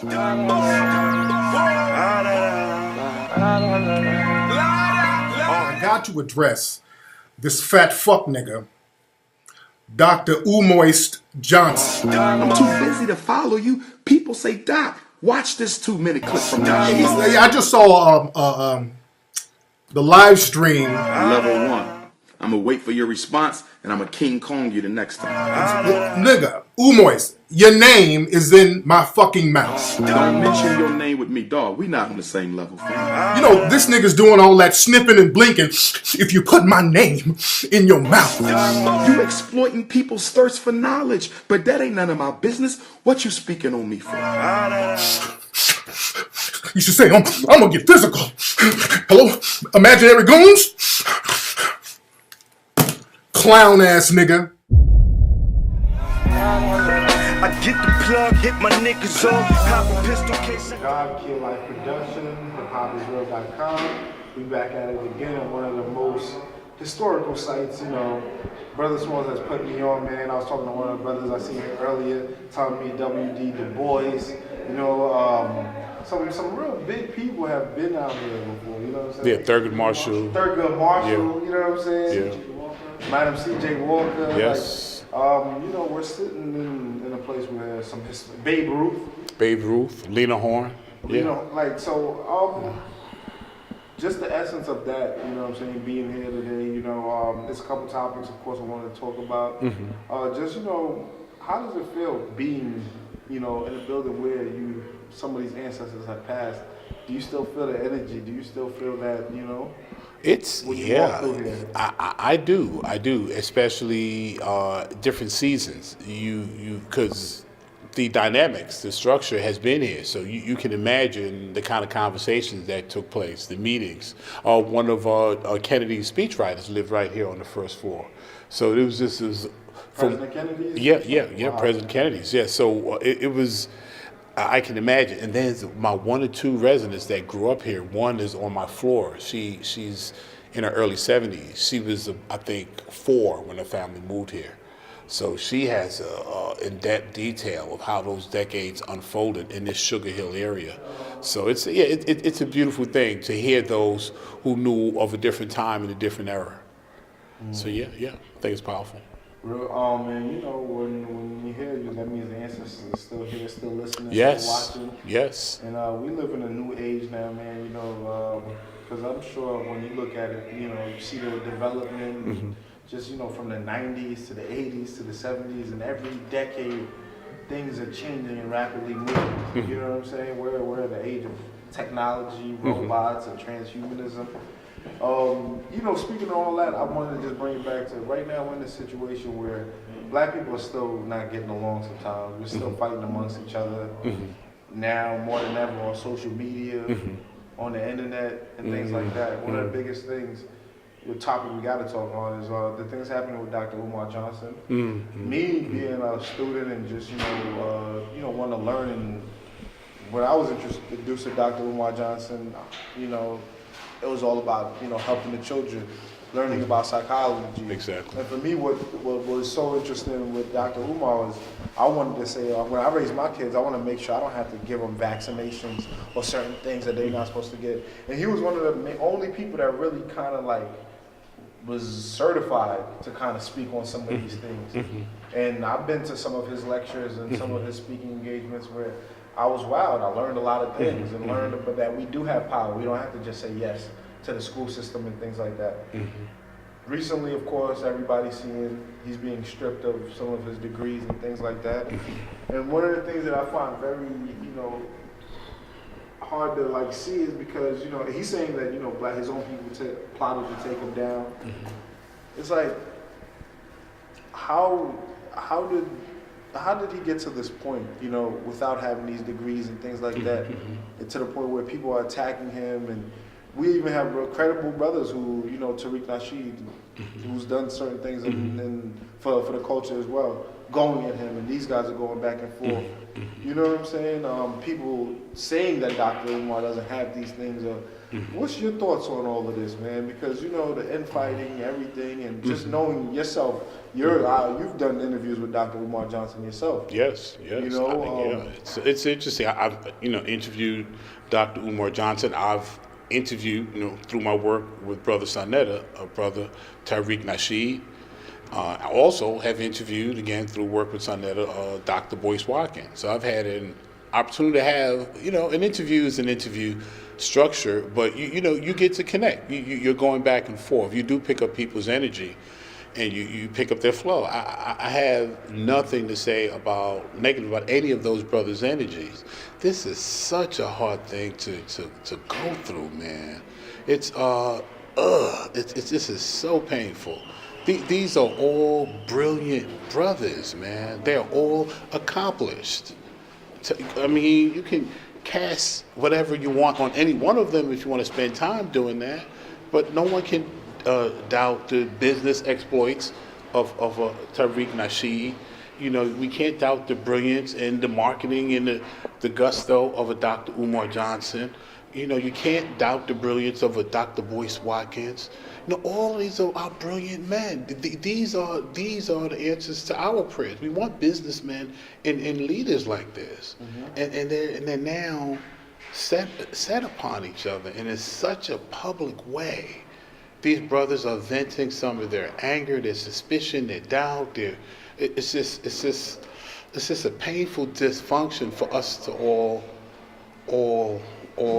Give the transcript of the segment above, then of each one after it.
I got to address this fat fuck nigga, Dr. Umoist Johnson. I'm too busy to follow you. People say, Doc, watch this 2-minute clip from Nasheed. I just saw the live stream. Level 1. I'm going to wait for your response, and I'm going to King Kong you the next time. Nigga, Umoist, your name is in my fucking mouth. Don't mention your name with me, dog. We not on the same level, fam. You know, this nigga's doing all that snipping and blinking if you put my name in your mouth. You exploiting people's thirst for knowledge, but that ain't none of my business. What you speaking on me for? You should say, I'm gonna get physical. Hello? Imaginary goons? Clown ass nigga. I get the plug, hit my niggas off, pop a pistol case. God Kill Life Production, hiphopIsreal.com. We back at it again on one of the most historical sites, you know. Brother Smalls has put me on, man. I was talking to one of the brothers I seen here earlier, telling me W.D. Du Bois, you know, some real big people have been out here before, you know what I'm saying? Yeah, Thurgood Marshall. Thurgood Marshall, Yeah. you know what I'm saying? Yeah. Madam C.J. Walker. Yes. Like, you know, we're sitting in a place where some history. Babe Ruth. Babe Ruth, Lena Horne. Yeah. You know, like, so, just the essence of that, you know what I'm saying, being here today, you know, there's a couple topics, of course, I wanted to talk about. Just, you know, how does it feel being, you know, in a building where some of these ancestors have passed? Do you still feel the energy? Do you still feel that, you know? It's, yeah, I do, especially different seasons. Because the dynamics, the structure has been here. So you can imagine the kind of conversations that took place, the meetings. One of Kennedy's speechwriters lived right here on the first floor. So it was just, President Kennedy's? Yeah, Wow. President Kennedy's, yeah. So it was, I can imagine. And then my 1 or 2 residents that grew up here, one is on my floor. She's in her early 70s. She was, I think, 4 when her family moved here. So she has in-depth detail of how those decades unfolded in this Sugar Hill area. So it's a beautiful thing to hear those who knew of a different time and a different era. So yeah, I think it's powerful. Real, man, you know, when you hear you, that means the ancestors are still here, still listening, Yes. still watching. Yes. And we live in a new age now, man, you know, because I'm sure when you look at it, you know, you see the development, just, you know, from the 90s to the 80s to the 70s, and every decade, things are changing and rapidly moving. You know what I'm saying? We're at the age of technology, robots, and transhumanism. You know, speaking of all that, I wanted to just bring it back to right now we're in a situation where black people are still not getting along sometimes. We're still fighting amongst each other. Now, more than ever, on social media, on the internet, and things like that. One of the biggest things, the topic we got to talk on is the things happening with Dr. Umar Johnson. Me being a student and just, you know, want to learn. And when I was introduced to Dr. Umar Johnson, you know, it was all about, you know, helping the children, learning about psychology. Exactly. And for me, what was so interesting with Dr. Umar was, I wanted to say, when I raise my kids, I want to make sure I don't have to give them vaccinations or certain things that they're not supposed to get. And he was one of the only people that really kind of like was certified to kind of speak on some of these things. And I've been to some of his lectures and some of his speaking engagements where I was wowed. I learned a lot of things and learned that we do have power. We don't have to just say yes to the school system and things like that. Recently, of course, everybody's seeing he's being stripped of some of his degrees and things like that. And one of the things that I find very, you know, hard to like see is because, you know, he's saying that, you know, his own people plotted to take him down. It's like, how did he get to this point, you know, without having these degrees and things like that, and to the point where people are attacking him? And we even have credible brothers who, you know, Tariq Nasheed, who's done certain things for the culture as well, going at him, and these guys are going back and forth. You know what I'm saying? People saying that Dr. Umar doesn't have these things. What's your thoughts on all of this, man? Because you know the infighting, everything, and just knowing yourself. You've done interviews with Dr. Umar Johnson yourself. Yes. You know, It's interesting. I've interviewed Dr. Umar Johnson. I've interviewed through my work with Brother Sanetta, Brother Tariq Nasheed. I also have interviewed again through work with Sanetta, Dr. Boyce Watkins. So I've had an opportunity to have an interview is an interview structure, but you get to connect. You're going back and forth. You do pick up people's energy, and you pick up their flow. I have nothing to say negative about any of those brothers' energies. This is such a hard thing to go through, man. This is so painful. These are all brilliant brothers, man. They're all accomplished. I mean, you can cast whatever you want on any one of them if you want to spend time doing that, but no one can doubt the business exploits of Tariq Nasheed. We can't doubt the brilliance and the marketing and the gusto of a Dr. Umar Johnson. You can't doubt the brilliance of a Dr. Boyce Watkins. All of these are brilliant men. These are the answers to our prayers. We want businessmen and leaders like this, and they're now set upon each other, and in such a public way. These brothers are venting some of their anger, their suspicion, their doubt. It's just a painful dysfunction for us to all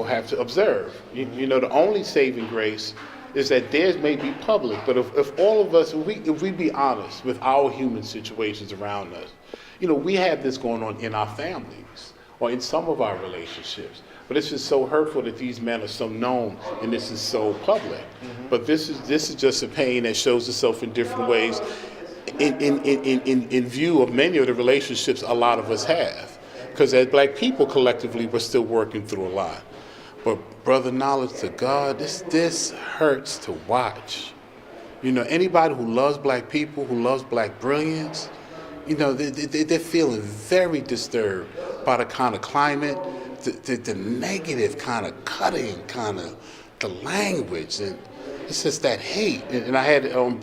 have to observe. The only saving grace is that theirs may be public, but if all of us, if we be honest with our human situations around us, we have this going on in our families or in some of our relationships. But it's just so hurtful that these men are so known and this is so public. But this is just a pain that shows itself in different ways in view of many of the relationships a lot of us have. Because as black people collectively, we're still working through a lot. But brother, knowledge to God, this hurts to watch. Anybody who loves black people, who loves black brilliance, they're feeling very disturbed by the kind of climate, the negative kind of cutting, kind of the language, and it's just that hate. And I had on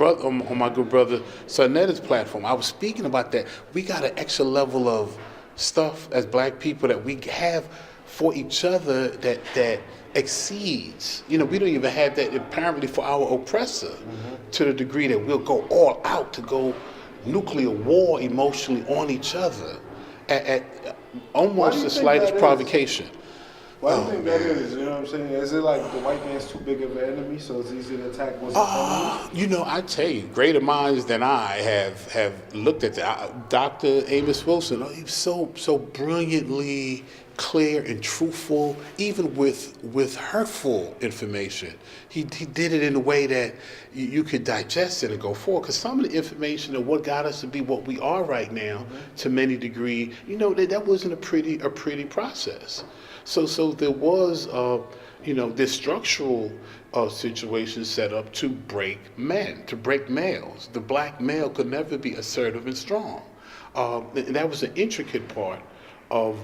my good brother Sanetta's platform, I was speaking about that. We got an extra level of stuff as black people that we have for each other that exceeds. We don't even have that apparently for our oppressor to the degree that we'll go all out to go nuclear war emotionally on each other at almost the slightest provocation. Why do you think that is? You know what I'm saying? Is it like the white man's too big of an enemy, so it's easy to attack what's enemy? I tell you, greater minds than I have looked at that. Dr. Amos Wilson, he's so brilliantly clear and truthful, even with hurtful information. He did it in a way that you could digest it and go forward. Because some of the information of what got us to be what we are right now, to many degree, that wasn't a pretty process. So there was this structural situation set up to break men, to break males. The black male could never be assertive and strong. And that was an intricate part of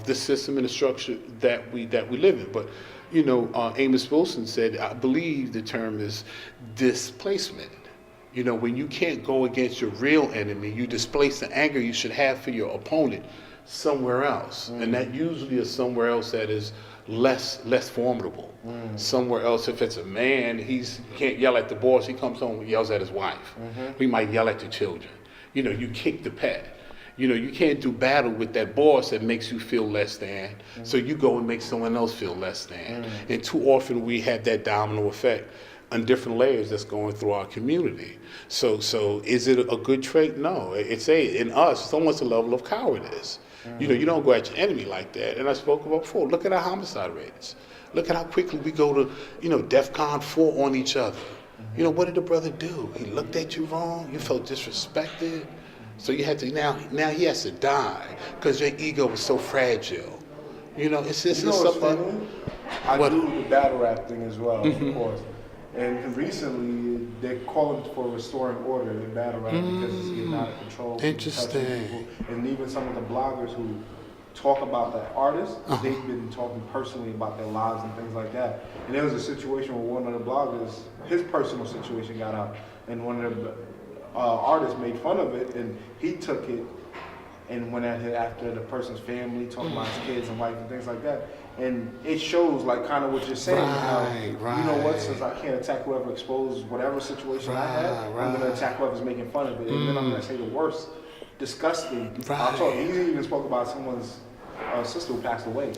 the system and the structure that we live in. But Amos Wilson said, I believe the term is displacement. When you can't go against your real enemy, you displace the anger you should have for your opponent somewhere else, and that usually is somewhere else that is less formidable. Somewhere else, if it's a man, he can't yell at the boss. He comes home and yells at his wife. He might yell at the children. You kick the pet. You can't do battle with that boss that makes you feel less than, so you go and make someone else feel less than. And too often we have that domino effect on different layers that's going through our community. So is it a good trait? No. In us, it's almost a level of cowardice. You don't go at your enemy like that. And I spoke about before, look at our homicide rates. Look at how quickly we go to, DEFCON 4 on each other. What did the brother do? He looked at you wrong, you felt disrespected. So you had to, now he has to die because your ego was so fragile. It's just something. I do the battle rap thing as well, of course. And recently, they're calling for restoring order in battle rap because it's getting out of control. Interesting. And even some of the bloggers who talk about the artist. They've been talking personally about their lives and things like that. And there was a situation where one of the bloggers, his personal situation got out, and one of the artists made fun of it, and he took it and went at it after the person's family, talking about his kids and wife and things like that. And it shows like kind of what you're saying. You know what? Since I can't attack whoever exposed whatever situation I had, I'm gonna attack whoever's making fun of it, and then I'm gonna say the worst, disgusting. I'll talk. He even spoke about someone's sister who passed away.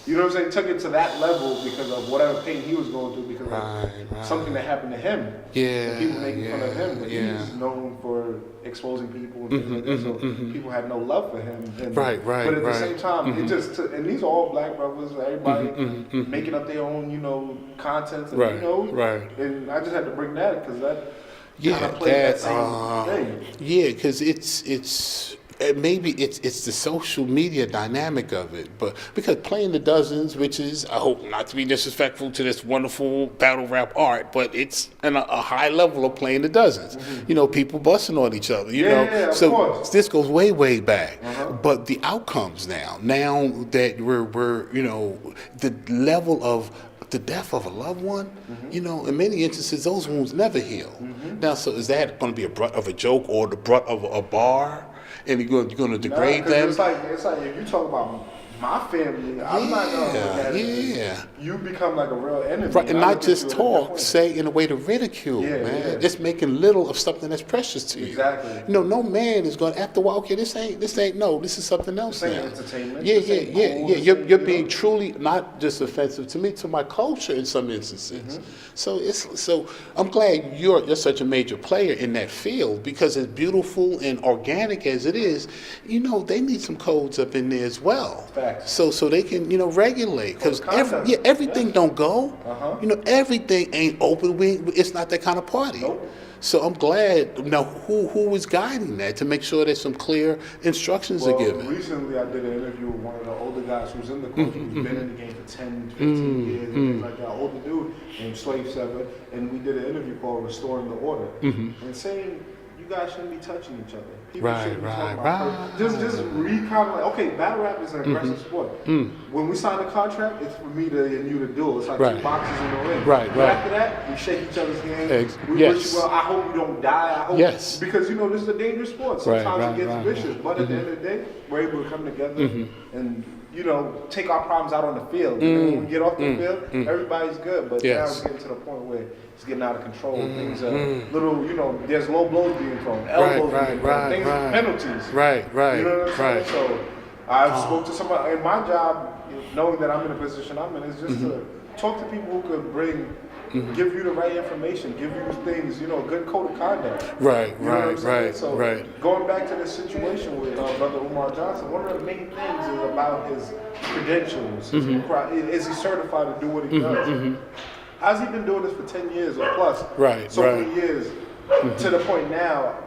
You know what I'm saying? Took it to that level because of whatever pain he was going through because of something that happened to him. And people making fun of him. But he's known for exposing people and things like that. So people had no love for him. And, but at the same time, it just took, and these are all black brothers. Everybody making up their own, you know, content. And, you know, and I just had to bring that because that kind of played that same thing. Yeah, because it's. Maybe it's the social media dynamic of it, but because playing the dozens, which is, I hope not to be disrespectful to this wonderful battle rap art, but it's a high level of playing the dozens. You know, people busting on each other. You know, so this goes way back. But the outcomes now that we're you know, the level of the death of a loved one, you know, in many instances, those wounds never heal. Now, so is that going to be a brunt of a joke or the brunt of a bar? And you're going to degrade them? It's like if you talk about my family, I'm not going to look at it. You become like a real enemy. Right, and not just talk, say in a way to ridicule, man. It's making little of something that's precious to you. Exactly. You know, no man is going, after a while, okay, this ain't, this is something else this now. Ain't entertainment. You're being truly not just offensive to me, to my culture in some instances. So I'm glad you're such a major player in that field, because as beautiful and organic as it is, you know, they need some codes up in there as well. Facts. So they can, you know, regulate, because everything don't go. You know, everything ain't open. It's not that kind of party. Nope. So I'm glad. Now, who is guiding that to make sure that some clear instructions are given? Recently, I did an interview with one of the older guys who's in the culture, who's been in the game for 10, 15 years, and things like that. Older dude named Slave Seven, and we did an interview called "Restoring the Order," and saying you guys shouldn't be touching each other. People shouldn't be talking about just kind of like, okay, battle rap is an aggressive sport. When we sign a contract, it's for me and you to duel. It's like two boxes in the ring. But after that, we shake each other's hands. We wish you well. I hope you don't die. I hope because you know this is a dangerous sport. Sometimes it gets vicious, but at the end of the day, we're able to come together and, you know, take our problems out on the field. And then when we get off the field, everybody's good. But now it's getting to the point where it's getting out of control. Things are little, you know, there's low blows being thrown, elbows being thrown, things, penalties. You know what I'm saying? So I spoke to somebody, and my job, knowing that I'm in the position I'm in, is just to talk to people who could bring, give you the right information, give you things, you know, good code of conduct. So going back to this situation with Brother Umar Johnson, one of the main things is about his credentials. Is he certified to do what he does? How's he been doing this for 10 years or plus? Many years to the point now,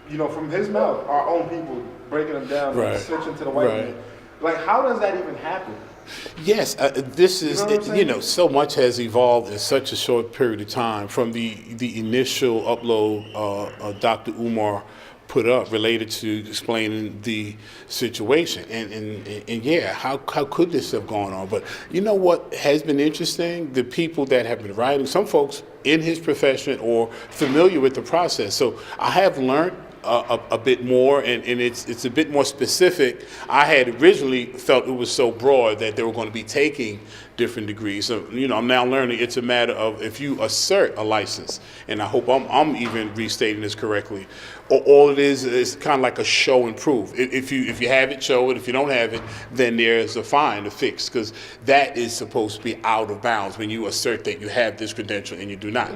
you know, from his mouth, our own people breaking him down and switching to the white man. Like, how does that even happen? Yes, this is, you know, so much has evolved in such a short period of time from the initial upload Dr. Umar put up related to explaining the situation. And yeah, how could this have gone on? But you know what has been interesting? The people that have been writing, some folks in his profession or familiar with the process. So I have learned a bit more, and it's a bit more specific. I had originally felt it was so broad that they were going to be taking different degrees. So, you know, I'm now learning it's a matter of if you assert a license, and I hope I'm even restating this correctly, or all it is kind of like a show and prove. If you have it, show it. If you don't have it, then there's a fine, a fix, because that is supposed to be out of bounds when you assert that you have this credential and you do not.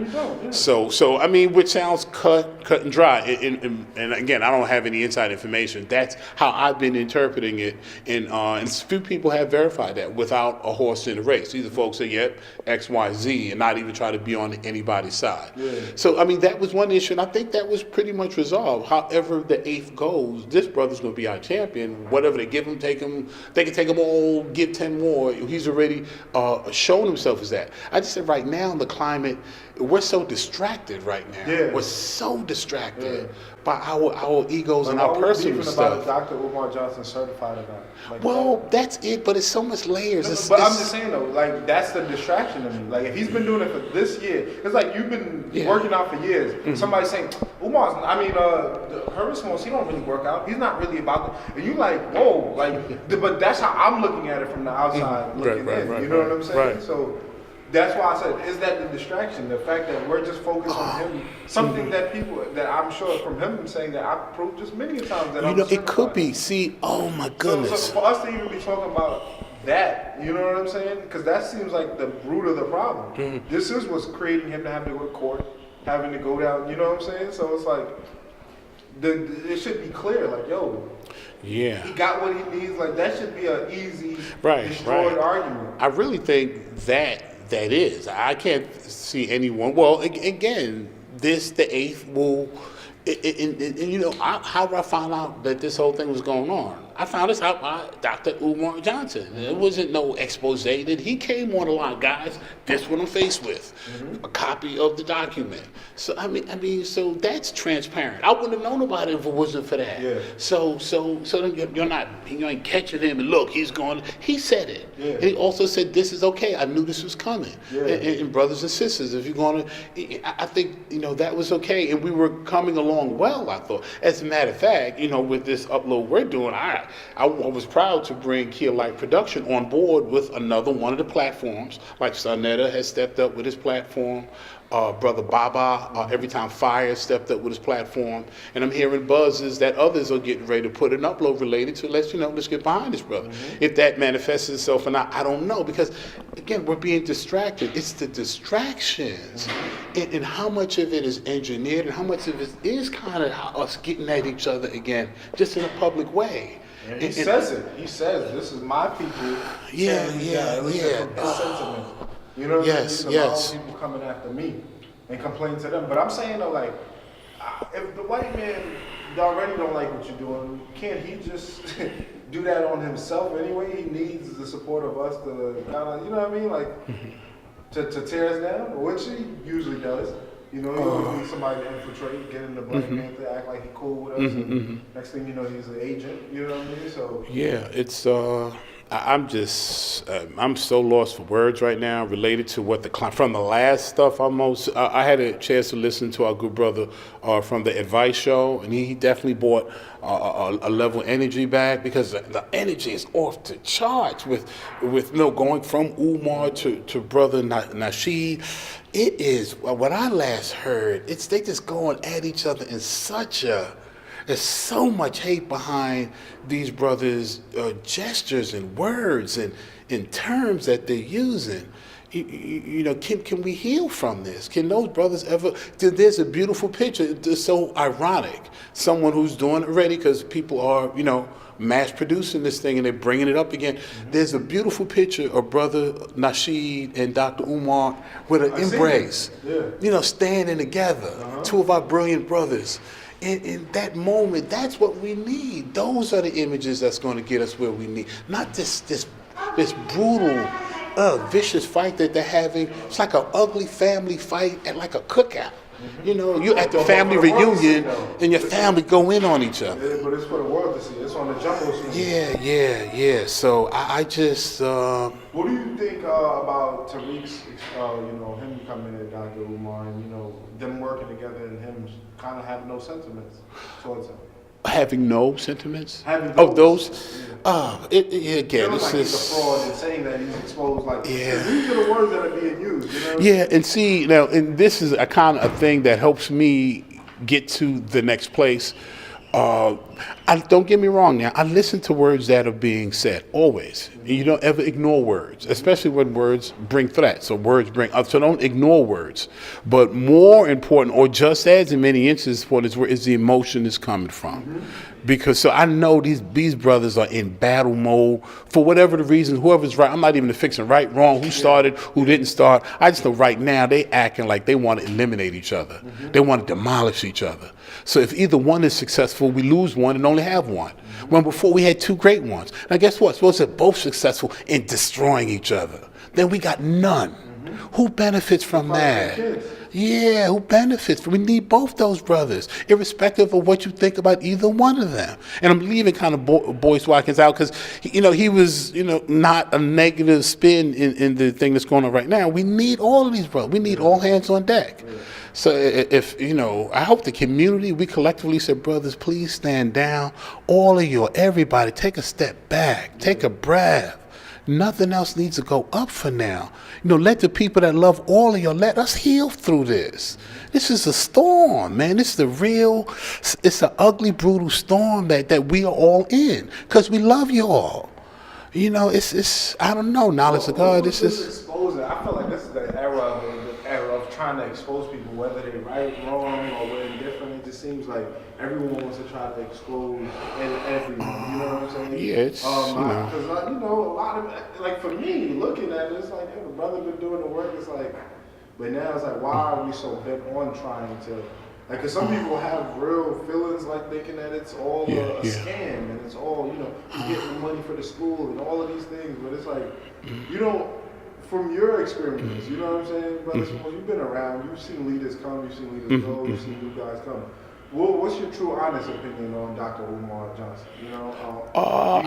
So I mean, which sounds cut and dry. And again, I don't have any inside information. That's how I've been interpreting it, and few people have verified that without a horse in the race. These are folks say, yep, X, Y, Z, and not even try to be on anybody's side. So I mean, that was one issue, and I think that was pretty much resolved. However the eighth goes, this brother's going to be our champion. Whatever they give him, take him. They can take him all, give 10 more. He's already shown himself as that. I just said right now in the climate, we're so distracted right now. We're so distracted by our egos and Like, our why we personal beefing about if stuff. Dr. Umar Johnson certified or not? Like, Well, that's it, but it's so much layers. but I'm just saying though, like that's the distraction to me. Like if he's been doing it for this year, it's like you've been working out for years. Somebody saying Umar's, her response, he don't really work out. He's not really about it. And you like, whoa, like, but that's how I'm looking at it from the outside looking in. You know what I'm saying? Right. So that's why I said, is that the distraction? The fact that we're just focused on him, something that people, that I'm sure from him saying that I've proved just many times that it could be. See, oh my goodness. So for us to even be talking about that, you know what I'm saying? Because that seems like the root of the problem. This is what's creating him to have to go to court, having to go down, you know what I'm saying? So it's like, it should be clear, like, yo, he got what he needs. Like, that should be an easy, destroyed argument. I really think that is. I can't see anyone. Well, again, the 8th will. And you know, how did I find out that this whole thing was going on? I found this out by Dr. Umar Johnson. There wasn't no expose that he came on a lot, guys. This what I'm faced with, a copy of the document. So I mean, so that's transparent. I wouldn't have known about it if it wasn't for that. Yeah. So then you ain't catching him and look, he's going. He said it. Yeah. And he also said this is okay. I knew this was coming. Yeah. And brothers and sisters, if you're going to, I think that was okay, and we were coming along well. I thought. As a matter of fact, with this upload we're doing, I was proud to bring Kia Light Production on board with another one of the platforms. Like Sonetta has stepped up with his platform. Brother Baba, Every Time Fire stepped up with his platform. And I'm hearing buzzes that others are getting ready to put an upload related to, let's get behind this brother. If that manifests itself or not, I don't know. Because, again, we're being distracted. It's the distractions. And how much of it is engineered and how much of it is kind of us getting at each other again, just in a public way. And he says it. He says, this is my people. Yeah. Sentiment. You know what I mean? These are my own people coming after me and complain to them. But I'm saying though, like, if the white man already don't like what you're doing, can't he just do that on himself anyway? He needs the support of us to kind of, you know what I mean? Like, to tear us down, which he usually does. He always needs somebody to infiltrate, get in the Black Panther, act like he's cool with us. And next thing you know, he's an agent. You know what I mean? So yeah, it's I'm so lost for words right now related to what from the last stuff. I had a chance to listen to our good brother from the Advice Show, and he definitely brought a level of energy back, because the energy is off the charts with going from Umar to brother Nasheed. It is what I last heard. They just going at each other in there's so much hate behind these brothers' gestures and words and in terms that they're using. Can we heal from this? Can those brothers ever? There's a beautiful picture. It's so ironic. Someone who's doing it already, because people are, mass producing this thing and they're bringing it up again. There's a beautiful picture of brother Nasheed and Dr. Umar with an embrace. Standing together. Two of our brilliant brothers. In that moment, that's what we need. Those are the images that's going to get us where we need. Not this brutal, vicious fight that they're having. It's like an ugly family fight at like a cookout. You're at the family reunion and your family go in on each other. But it's for the world to see. It's on the jumbo screen. Yeah. So I just. What do you think about Tariq's, him becoming a Dr. Umar, and them working together and him kind of having no sentiments towards him? Having no sentiments? Having those? Yeah. Again, it's like he's a fraud and saying that he's exposed. Like, these are the words that are being used. Yeah, and see, now, and this is a kind of a thing that helps me get to the next place. Don't get me wrong now, I listen to words that are being said, always. You don't ever ignore words, especially when words bring threats. So don't ignore words. But more important, or just as in many instances, is the emotion is coming from. Because so I know these brothers are in battle mode for whatever the reason, whoever's right. I'm not even fixing right, wrong, who started, who didn't start. I just know right now they acting like they want to eliminate each other. They want to demolish each other. So if either one is successful, we lose one and only have one. When before we had two great ones. Now guess what? Suppose they're both successful in destroying each other. Then we got none. Who benefits from that? Yeah, who benefits. We need both those brothers, irrespective of what you think about either one of them. And I'm leaving kind of Boyce Watkins out because, he was, not a negative spin in the thing that's going on right now. We need all of these brothers. We need all hands on deck. So if, I hope the community, we collectively said, brothers, please stand down. All of you, everybody, take a step back, take a breath. Nothing else needs to go up for now. Let the people that love all of you, let us heal through this. This is a storm, man. It's an ugly, brutal storm that we are all in because we love you all. It's I don't know, knowledge of God. This is exposing. I feel like this is the era of trying to expose people, whether they're right, wrong, or we're indifferent. It just seems like everyone wants to try to expose everyone. You know what I'm saying? Yeah, it's because a lot of like for me, looking at it, it's like the brother been doing the work. It's like, but now it's like, why are we so bent on trying to? Like, because some people have real feelings like thinking that it's all a scam and it's all, you getting the money for the school and all of these things. But it's like, from your experience, you know what I'm saying? Brothers, you've been around, you've seen leaders come, you've seen leaders go, you've seen new guys come. What's your true, honest opinion on Dr. Umar Johnson? Do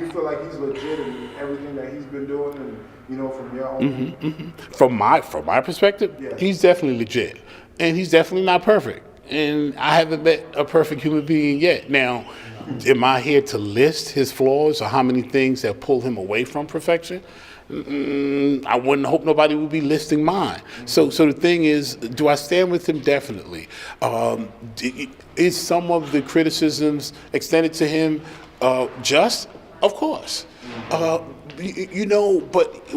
you feel like he's legit in everything that he's been doing and, from your own? From my perspective, he's definitely legit. And he's definitely not perfect. And I haven't met a perfect human being yet. Now, am I here to list his flaws or how many things that pull him away from perfection? I wouldn't hope nobody would be listing mine. So the thing is, do I stand with him? Definitely. Is some of the criticisms extended to him just? Of course. But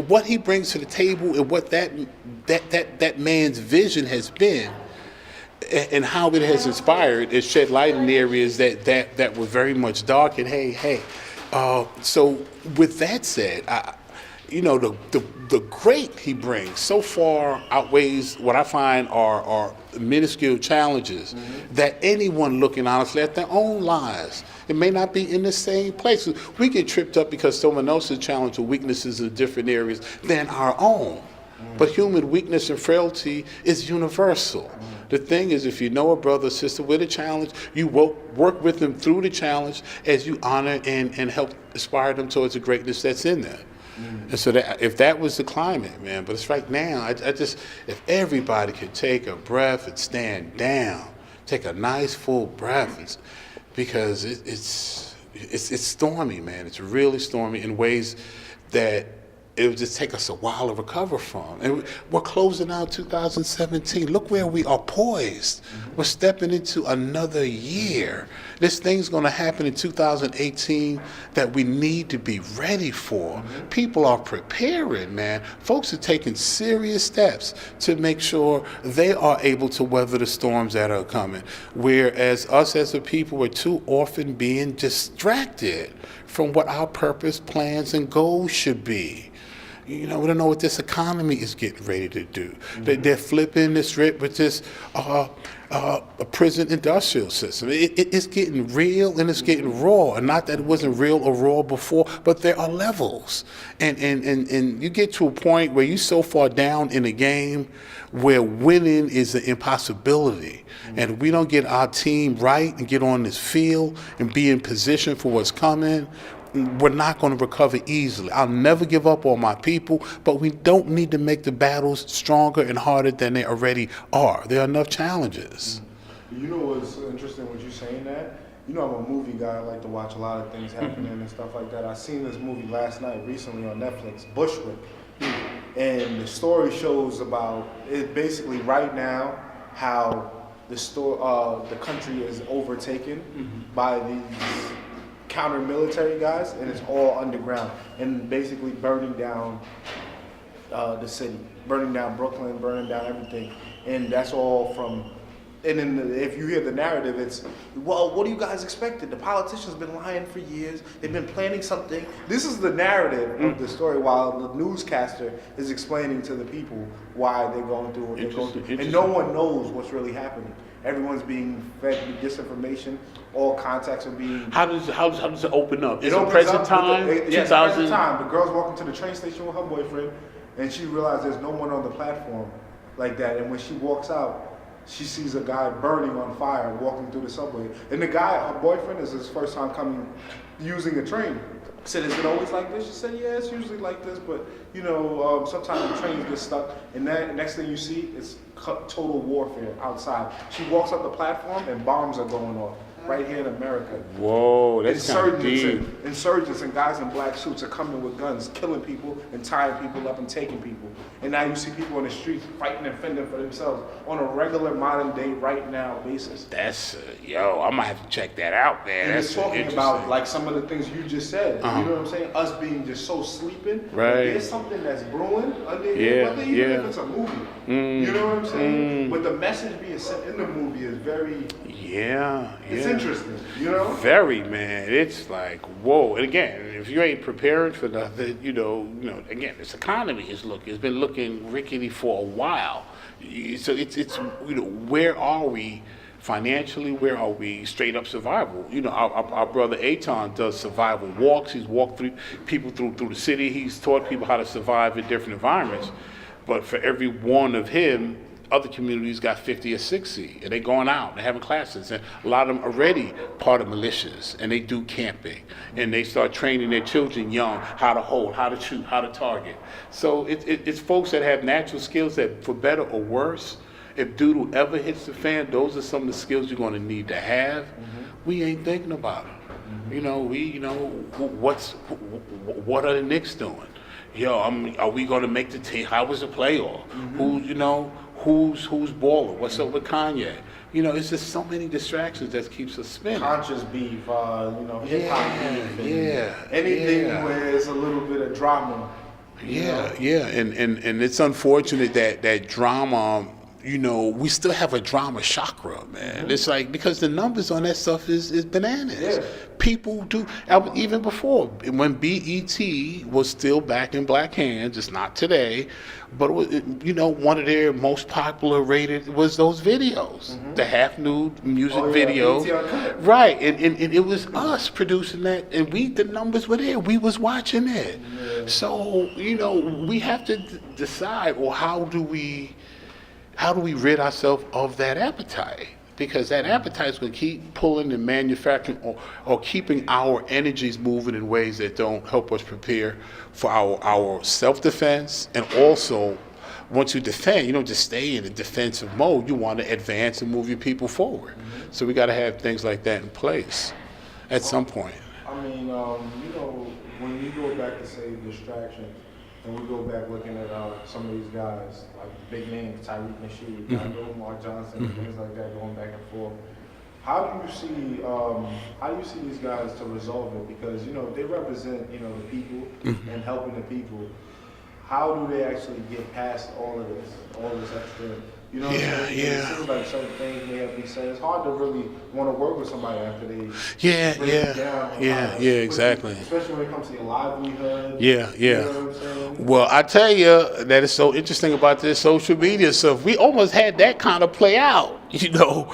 what he brings to the table and what that man's vision has been, and how it has inspired, it shed light in the areas that were very much dark. And hey. So with that said, the great he brings so far outweighs what I find are minuscule challenges that anyone looking honestly at their own lives, it may not be in the same place. We get tripped up because someone else's challenge or weaknesses in different areas than our own. But human weakness and frailty is universal. The thing is, if you know a brother or sister with a challenge, you work with them through the challenge as you honor and help inspire them towards the greatness that's in them. And so if that was the climate, man, but it's right now, I just, if everybody could take a breath and stand down, take a nice full breath, because it's stormy, man. It's really stormy in ways that it would just take us a while to recover from. And we're closing out 2017. Look where we are poised. We're stepping into another year. This thing's going to happen in 2018 that we need to be ready for. People are preparing, man. Folks are taking serious steps to make sure they are able to weather the storms that are coming. Whereas us as a people are too often being distracted from what our purpose, plans, and goals should be. We don't know what this economy is getting ready to do. They're flipping the script with this a prison industrial system. It's getting real and it's getting raw. And not that it wasn't real or raw before, but there are levels. And you get to a point where you're so far down in the game where winning is an impossibility. And if we don't get our team right and get on this field and be in position for what's coming, we're not going to recover easily. I'll never give up on my people, but we don't need to make the battles stronger and harder than they already are. There are enough challenges. You know what's interesting with you saying that? I'm a movie guy. I like to watch a lot of things happening and stuff like that. I seen this movie last night recently on Netflix, Bushwick. And the story shows about it basically right now how the country is overtaken by these counter-military guys, and it's all underground and basically burning down the city, burning down Brooklyn, burning down everything. And that's all from, and then if you hear the narrative, it's, well, what do you guys expected? The politicians been lying for years. They've been planning something. This is the narrative of the story, while the newscaster is explaining to the people why they're going through what they're going through. And no one knows what's really happening. Everyone's being fed disinformation. All contacts are being. How does it open up? Is it present time? Yes, present time. The girl's walking to the train station with her boyfriend, and she realized there's no one on the platform like that. And when she walks out, she sees a guy burning on fire walking through the subway. And the guy, her boyfriend, is his first time coming using a train. I said, is it always like this? She said, yeah, it's usually like this, but you know, sometimes the trains get stuck, and then next thing you see, it's total warfare outside. She walks up the platform, and bombs are going off right here in America. Whoa, that's kind of deep. Insurgents and guys in black suits are coming with guns, killing people and tying people up and taking people. And now you see people on the streets fighting and fending for themselves on a regular modern day right now basis. That's, yo, I might have to check that out, man. And That's it's talking about like some of the things you just said. You know what I'm saying? Us being just so sleeping. Right. There's something that's brewing under here, whether even if it's a movie. You know what I'm saying? But the message being sent in the movie is very... It's interesting, you know? Very, man. It's like, whoa. And again, if you ain't preparing for nothing, you know, again, this economy it's been looking rickety for a while. So it's you know, where are we financially? Where are we straight up survival? You know, our brother Aton does survival walks. He's walked people through the city. He's taught people how to survive in different environments. But for every one of him, other communities got 50 or 60, and they're going out, they're having classes, and a lot of them already part of militias, and they do camping, and they start training their children young how to hold, how to shoot, how to target. So it's folks that have natural skills that, for better or worse, if doodle ever hits the fan, those are some of the skills you're going to need to have. We ain't thinking about it. You know, what are the Knicks doing? Yo, are we going to make the team? How was the playoff? Who's balling? What's up with Kanye? You know, it's just so many distractions that keeps us spinning. Conscious beef, hip hop beef, anything where it's a little bit of drama. And it's unfortunate that drama. You know, we still have a drama chakra, man. It's like, because the numbers on that stuff is bananas. People do, even before, when BET was still back in black hands, it's not today, but you know, one of their most popular rated was those videos, the half nude music videos. Right, and it was us producing that, and the numbers were there, we was watching it. So, you know, we have to decide, well, how do we rid ourselves of that appetite? Because that appetite is going to keep pulling and manufacturing or keeping our energies moving in ways that don't help us prepare for our self-defense. And also, once you defend, you don't just stay in a defensive mode. You want to advance and move your people forward. So we got to have things like that in place at some point. I mean, you know, when you go back to say distractions, and we go back looking at some of these guys, like big names, Tariq, Nasheed, Umar, and things like that, going back and forth. How do you see these guys to resolve it? Because, you know, they represent, you know, the people and helping the people. How do they actually get past all of this extra? You know what I'm saying? It seems like certain things may have to be said. It's hard to really want to work with somebody after they exactly. Especially when it comes to your livelihood. You know what I'm saying? Well, I tell you, that is so interesting about this social media stuff. We almost had that kind of play out. You know,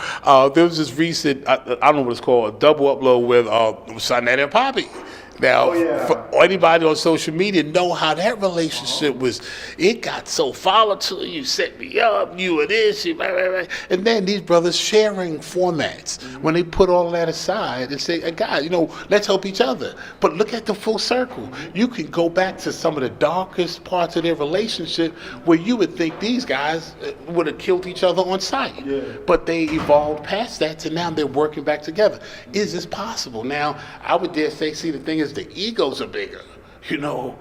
there was this recent, I don't know what it's called, a double upload with Sanette and Poppy. Now, for anybody on social media know how that relationship was. It got so volatile. You set me up, you were this, you blah, blah, blah. And then these brothers sharing formats. When they put all of that aside and say, hey, guys, you know, let's help each other. But look at the full circle. You can go back to some of the darkest parts of their relationship where you would think these guys would have killed each other on sight. But they evolved past that to now they're working back together. Is this possible? Now, I would dare say, see, the thing is, the egos are bigger. You know,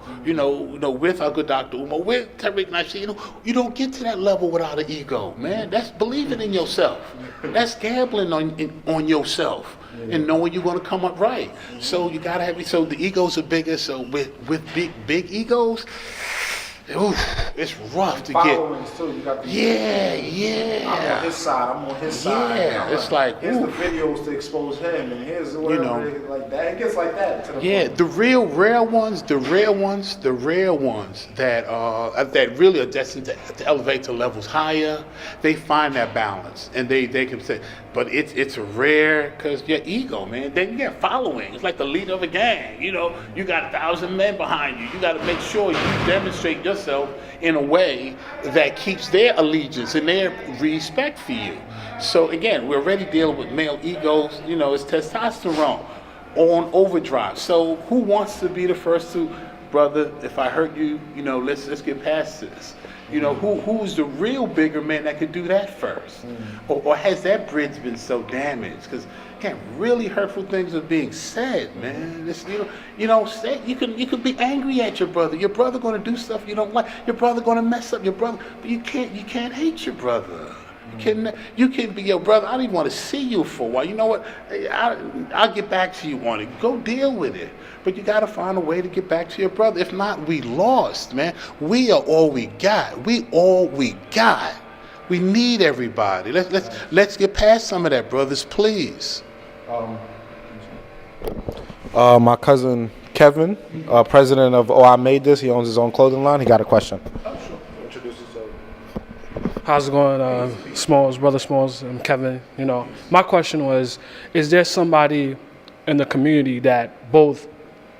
with our good Dr. Umar, with Tariq, Nasheed, you don't get to that level without an ego, man. That's believing in yourself. That's gambling on yourself and knowing you're going to come up right. So you got to have, so the egos are bigger. So with big egos, it's rough to get. Too. You got the I'm on his side. Yeah, it's like, here's the videos to expose him, and here's whatever, like that. It gets like that. To the point. The real rare ones that that really are destined to elevate to levels higher. They find that balance, and they can say, but it's rare because your ego, man. Then you get following. It's like the leader of a gang. You know, you got 1,000 men behind you. You got to make sure you demonstrate yourself yourself in a way that keeps their allegiance and their respect for you. So again, we're already dealing with male egos. It's testosterone on overdrive. So who wants to be the first to, brother, if I hurt you, let's get past this. Who's the real bigger man that could do that first? Or has that bridge been so damaged? Because again, really hurtful things are being said, man. This, you can be angry at your brother. Your brother gonna do stuff you don't like. Your brother gonna mess up your brother. But you can't hate your brother. You can be your brother. I don't even want to see you for a while. You know what? I'll get back to you on it. Go deal with it. But you got to find a way to get back to your brother. If not, we lost, man. We are all we got. We all we got. We need everybody. Let's get past some of that, brothers, please. My cousin Kevin, president of I Made This. He owns his own clothing line. He got a question. Introduce yourself. How's it going, Smalls, Brother Smalls, and Kevin? My question was, is there somebody in the community that both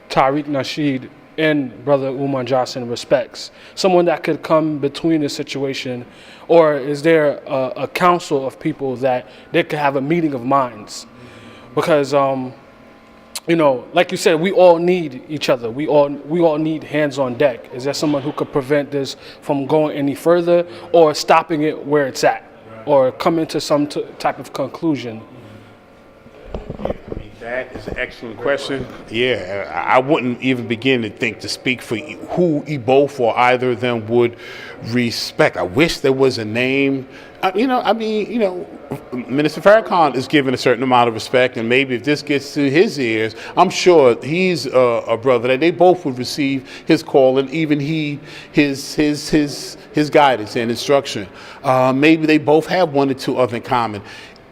Tariq Nasheed and Brother Umar Johnson respects? Someone that could come between the situation, or is there a council of people that they could have a meeting of minds? Because like you said, we all need each other. We all need hands on deck. Is there someone who could prevent this from going any further, or stopping it where it's at, or coming to some type of conclusion? That is an excellent question. Yeah, I wouldn't even begin to think to speak for who both or either of them would respect. I wish there was a name. Minister Farrakhan is given a certain amount of respect, and maybe if this gets to his ears, I'm sure he's a brother that they both would receive his call, and even his guidance and instruction. Maybe they both have one or two other in common.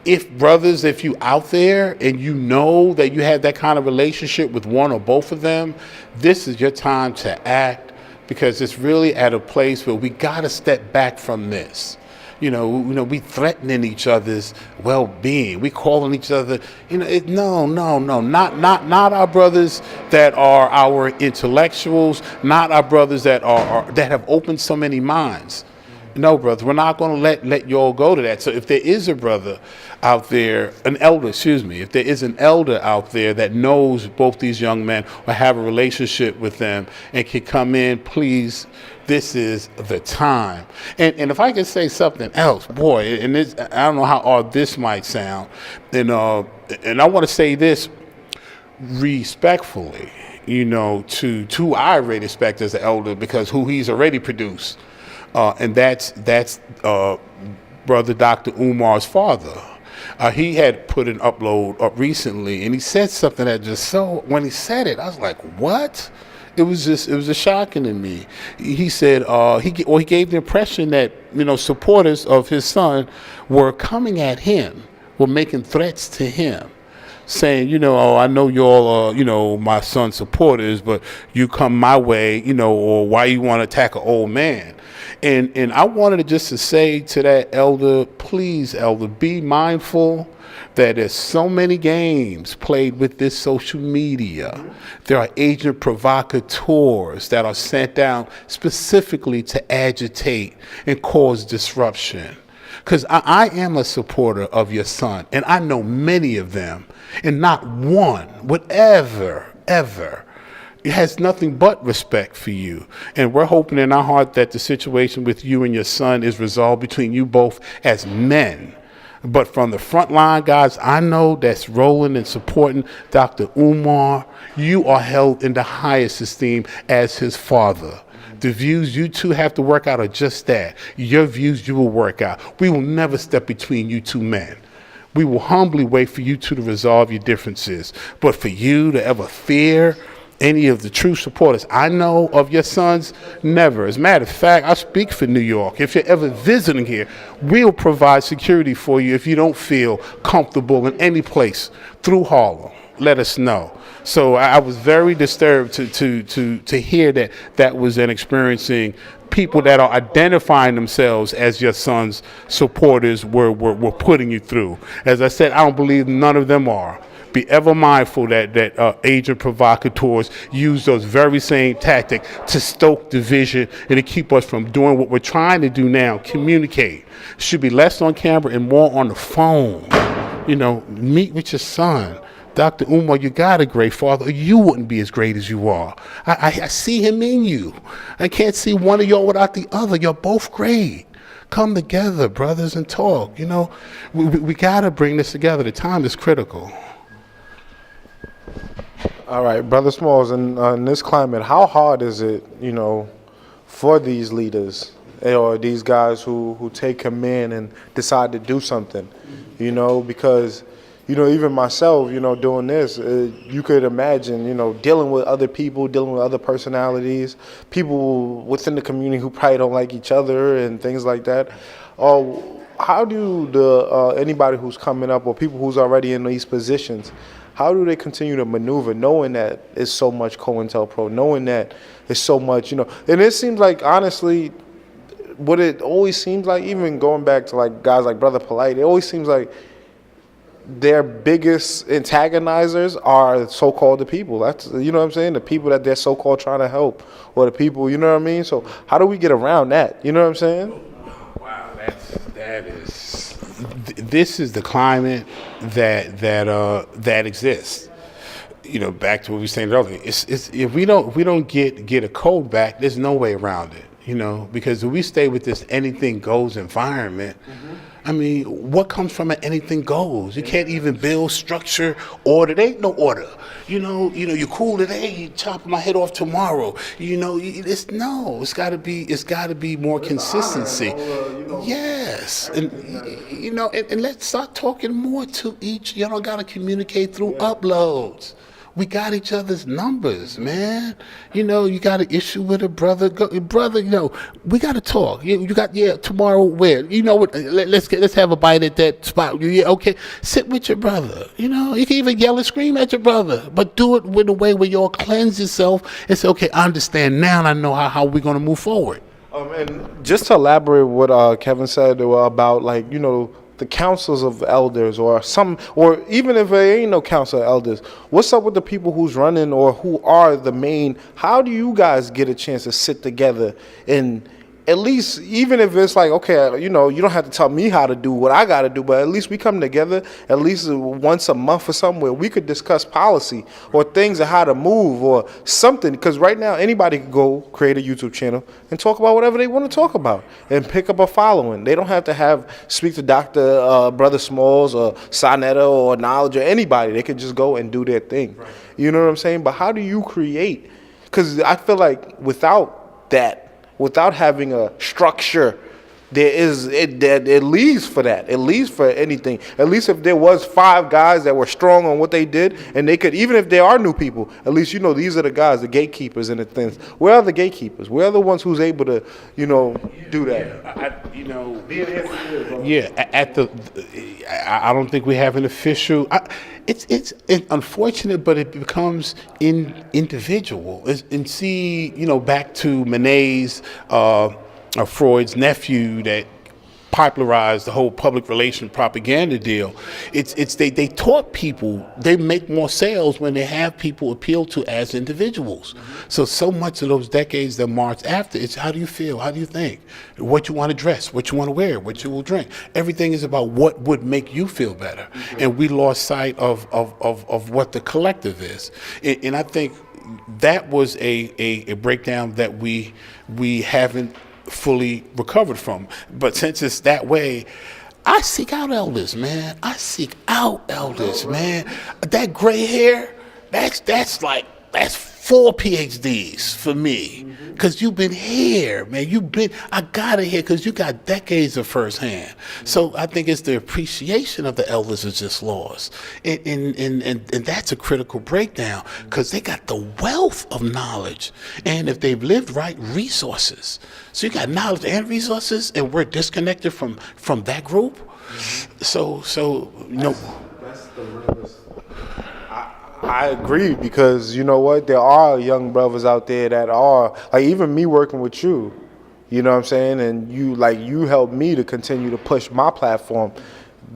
If you out there and you know that you have that kind of relationship with one or both of them, this is your time to act, because it's really at a place where we got to step back from this. We threatening each other's well-being. We calling each other, no, not our brothers that are our intellectuals, not our brothers that have opened so many minds. No, brother, we're not going to let y'all go to that. So if there is a brother out there, if there is an elder out there that knows both these young men or have a relationship with them and can come in, please, this is the time. And if I could say something else, boy, and this, I don't know how odd this might sound, and I want to say this respectfully, to I already respect as an elder, because who he's already produced. And that's Brother Dr. Umar's father. He had put an upload up recently, and he said something that when he said it, I was like, what? It was just shocking to me. He said, he gave the impression that, supporters of his son were coming at him, were making threats to him, saying, I know y'all are, my son's supporters, but you come my way, or why you want to attack an old man. And I wanted to say to that elder, please, elder, be mindful that there's so many games played with this social media. There are agent provocateurs that are sent down specifically to agitate and cause disruption. Because I am a supporter of your son, and I know many of them, and not one would ever it has nothing but respect for you. And we're hoping in our heart that the situation with you and your son is resolved between you both as men. But from the front line guys I know that's rolling and supporting Dr. Umar, you are held in the highest esteem as his father. The views you two have to work out are just that. Your views you will work out. We will never step between you two men. We will humbly wait for you two to resolve your differences. But for you to ever fear any of the true supporters I know of your sons, never. As a matter of fact, I speak for New York. If you're ever visiting here, we'll provide security for you if you don't feel comfortable in any place through Harlem. let us know. So I was very disturbed to hear that was an experiencing people that are identifying themselves as your son's supporters were putting you through. As I said, I don't believe none of them are. Be ever mindful that agent provocateurs use those very same tactics to stoke division and to keep us from doing what we're trying to do now, communicate. Should be less on camera and more on the phone. Meet with your son. Dr. Umar, you got a great father. You wouldn't be as great as you are. I see him in you. I can't see one of y'all without the other. You're both great. Come together, brothers, and talk. We got to bring this together. The time is critical. All right, Brother Smalls, in this climate, how hard is it, for these leaders or these guys who take command and decide to do something, because, even myself, doing this, you could imagine, dealing with other people, dealing with other personalities, people within the community who probably don't like each other and things like that. How do anybody who's coming up or people who's already in these positions, how do they continue to maneuver knowing that it's so much COINTELPRO, knowing that it's so much, and it seems like, honestly, what it always seems like, even going back to like guys like Brother Polite, it always seems like their biggest antagonizers are so-called the people. That's, what I'm saying? The people that they're so-called trying to help, or the people, what I mean? So how do we get around that? You know what I'm saying? Wow, this is the climate that exists. Back to what we were saying earlier. It's if we don't get a code back, there's no way around it. Because if we stay with this anything goes environment, I mean, what comes from an anything goes? You can't even build structure, order. There ain't no order. You're cool today, you chop my head off tomorrow. It's gotta be more consistency. Yes. And let's start talking more to each, gotta communicate through uploads. We got each other's numbers, man. You got an issue with a brother. Brother, we got to talk. You got, tomorrow where? What? Let's have a bite at that spot. Yeah, okay. Sit with your brother. You can even yell and scream at your brother, but do it in a way where you'll cleanse yourself and say, okay, I understand now and I know how we're going to move forward. And just to elaborate what Kevin said about, the councils of elders or even if there ain't no council of elders, what's up with the people who's running or who are the main? How do you guys get a chance to sit together and at least, even if it's like, okay, you don't have to tell me how to do what I got to do, but at least we come together at least once a month or something where we could discuss policy or things of how to move or something. Because right now, anybody could go create a YouTube channel and talk about whatever they want to talk about and pick up a following. They don't have to speak to Dr. Brother Smalls or Sonetta or Knowledge or anybody. They could just go and do their thing. Right. You know what I'm saying? But how do you create? Because I feel like without that, without having a structure, it leaves for that. It leaves for anything. At least if there was 5 guys that were strong on what they did, and they could, even if there are new people, at least these are the guys, the gatekeepers and the things. Where are the gatekeepers? Where are the ones who's able to, do that? I don't think we have an official. It's unfortunate, but it becomes individual. And see, back to Monet's, Freud's nephew that popularized the whole public relation propaganda deal. They taught people they make more sales when they have people appeal to as individuals. So much of those decades that march after, it's how do you feel, how do you think, what you want to dress, what you want to wear, what you will drink. Everything is about what would make you feel better. And we lost sight of what the collective is. And I think that was a breakdown that we haven't fully recovered from. But since it's that way, I seek out elders, man. That gray hair, that's 4 PhDs for me. Because you've been here, man. I got it here because you got decades of firsthand. So I think it's the appreciation of the elders is just lost. And that's a critical breakdown because they got the wealth of knowledge. And if they've lived right, resources. So you got knowledge and resources, and we're disconnected from that group. So That's the realest. I agree, because you know what? There are young brothers out there that are like, even me working with you. You know what I'm saying? And you helped me to continue to push my platform,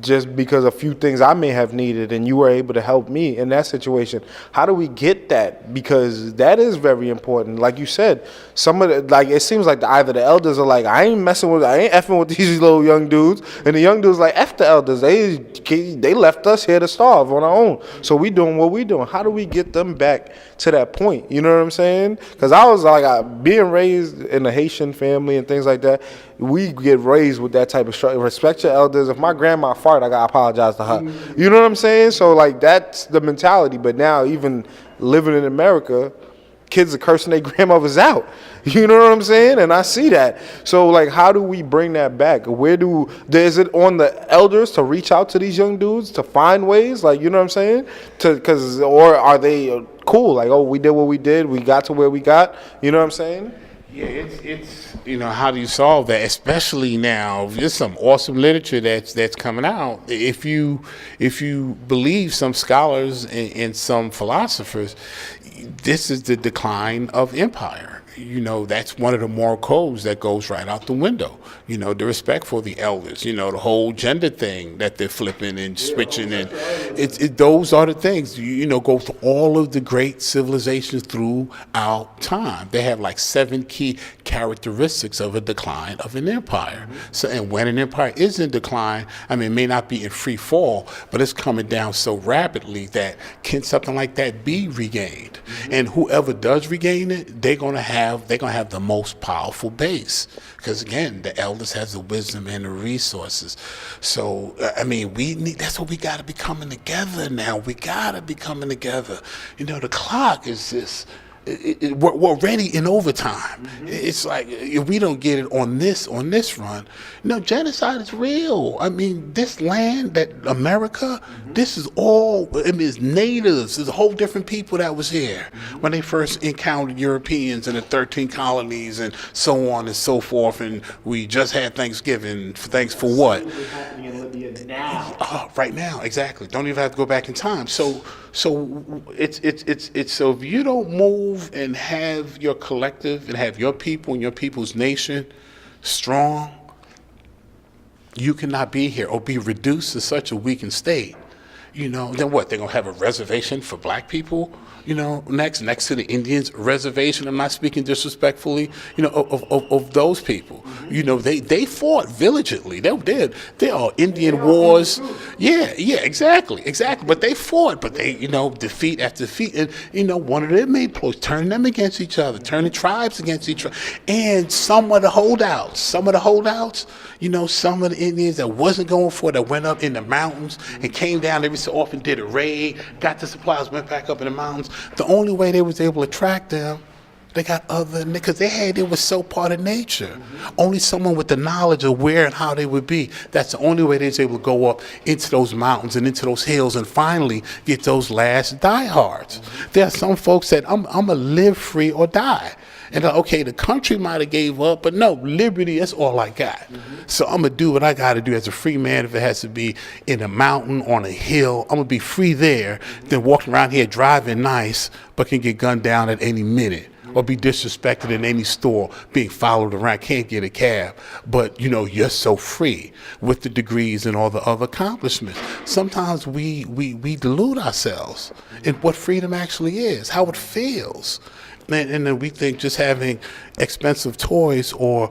just because a few things I may have needed, and you were able to help me in that situation. How do we get that? Because that is very important. Like you said, some of the, like, it seems like either the elders are like, I ain't effing with these little young dudes, and the young dudes like, F the elders. They left us here to starve on our own. So we doing what we doing. How do we get them back to that point? You know what I'm saying? Because I was like, being raised in a Haitian family and things like that, we get raised with that type of structure. Respect your elders. If my grandma fart, I gotta apologize to her. You know what I'm saying? So like, that's the mentality. But now, even living in America, kids are cursing their grandmothers out. You know what I'm saying? And I see that. So like, how do we bring that back? Is it on the elders to reach out to these young dudes to find ways? Like, you know what I'm saying? Or are they cool? Like, oh, we did what we did. We got to where we got. You know what I'm saying? Yeah, it's how do you solve that? Especially now, there's some awesome literature that's coming out. If you believe some scholars and some philosophers, this is the decline of empire. That's one of the moral codes that goes right out the window. The respect for the elders. The whole gender thing that they're flipping and switching, and those are the things. Go through all of the great civilizations throughout time. They have like 7 key characteristics of a decline of an empire. So, and when an empire is in decline, I mean, it may not be in free fall, but it's coming down so rapidly that can something like that be regained? And whoever does regain it, they're gonna have the most powerful base, because again, the elders has the wisdom and the resources. So I mean, that's what we got to be coming together now. We got to be coming together. The clock is just. We're already in overtime. It's like, if we don't get it on this run, genocide is real. I mean, this land, that America, this is all. I mean, it's natives. There's a whole different people that was here when they first encountered Europeans in the 13 colonies and so on and so forth. And we just had Thanksgiving. Thanks for what? Happening in Libya now. Right now, exactly. Don't even have to go back in time. So it's so if you don't move and have your collective and have your people and your people's nation strong, you cannot be here or be reduced to such a weakened state. Then what? They're gonna have a reservation for black people, next to the Indians reservation. I'm not speaking disrespectfully, of those people. They fought valiantly. They are Indian wars. Yeah, exactly. But they fought, but they, defeat after defeat. And, one of their main ploys, turning them against each other, turning tribes against each other. And some of the holdouts, some of the Indians that wasn't going for it, that went up in the mountains and came down every so often, did a raid, got the supplies, went back up in the mountains. The only way they was able to track them, they got because it was so part of nature. Only someone with the knowledge of where and how they would be. That's the only way they was able to go up into those mountains and into those hills and finally get those last diehards. There are some folks that I'm gonna live free or die. And okay, the country might have gave up, but no, liberty, that's all I got. So I'm going to do what I got to do as a free man. If it has to be in a mountain, on a hill, I'm going to be free there than walking around here driving nice, but can get gunned down at any minute or be disrespected in any store, being followed around, can't get a cab. But, you're so free with the degrees and all the other accomplishments. Sometimes we delude ourselves in what freedom actually is, how it feels. And then we think just having expensive toys or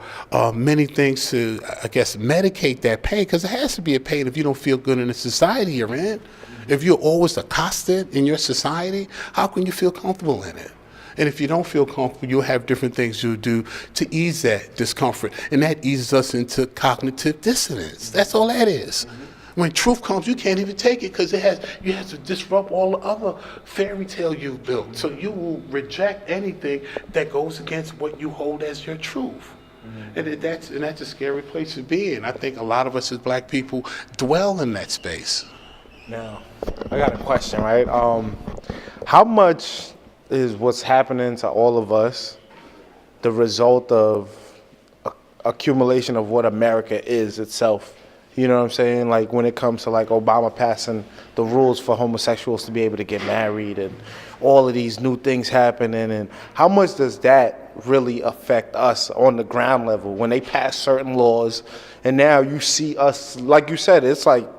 many things to, I guess, medicate that pain, because it has to be a pain if you don't feel good in the society you're in. If you're always accosted in your society, how can you feel comfortable in it? And if you don't feel comfortable, you'll have different things you'll do to ease that discomfort. And that eases us into cognitive dissonance. That's all that is. When truth comes, you can't even take it because you have to disrupt all the other fairy tale you've built. So you will reject anything that goes against what you hold as your truth. And that's a scary place to be in. I think a lot of us as black people dwell in that space. Now, I got a question, right? How much is what's happening to all of us the result of accumulation of what America is itself? You know what I'm saying? Like when it comes to like Obama passing the rules for homosexuals to be able to get married and all of these new things happening, and how much does that really affect us on the ground level when they pass certain laws, and now you see us, like you said, it's like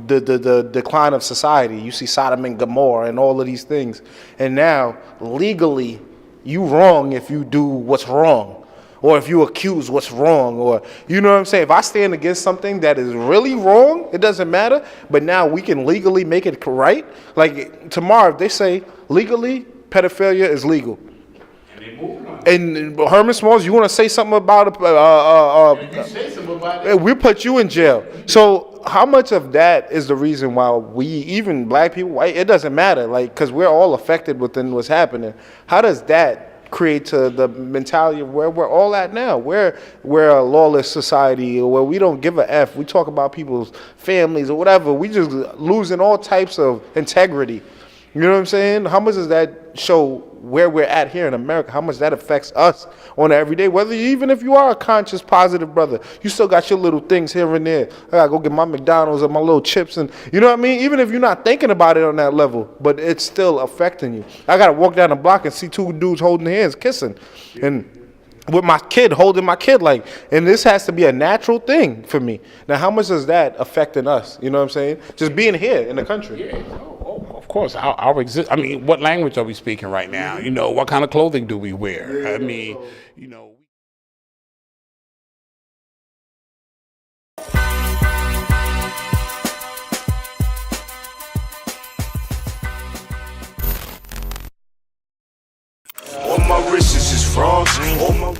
the decline of society. You see Sodom and Gomorrah and all of these things, and now legally you wrong if you do what's wrong, or if you accuse what's wrong, or you know what I'm saying. If I stand against something that is really wrong, it doesn't matter, but now we can legally make it right. Like tomorrow if they say legally pedophilia is legal, and Herman Smalls, you want to say something about it, we'll put you in jail. So how much of that is the reason why we, even black people, white, it doesn't matter, like, because we're all affected within what's happening. How does that create to the mentality of where we're all at now? We're a lawless society where we don't give a F. We talk about people's families or whatever. We just losing all types of integrity. You know what I'm saying? How much does that show where we're at here in America? How much that affects us on an everyday? Whether even if you are a conscious, positive brother, you still got your little things here and there. I gotta go get my McDonald's and my little chips, and you know what I mean? Even if you're not thinking about it on that level, but it's still affecting you. I gotta walk down the block and see two dudes holding hands, kissing, and with my kid, holding my kid, like, and this has to be a natural thing for me. Now, how much is that affecting us? You know what I'm saying? Just being here in the country. Yeah. Of course, our exist. I mean, what language are we speaking right now? You know, what kind of clothing do we wear? I mean, you know. All my wrists is frogs. All my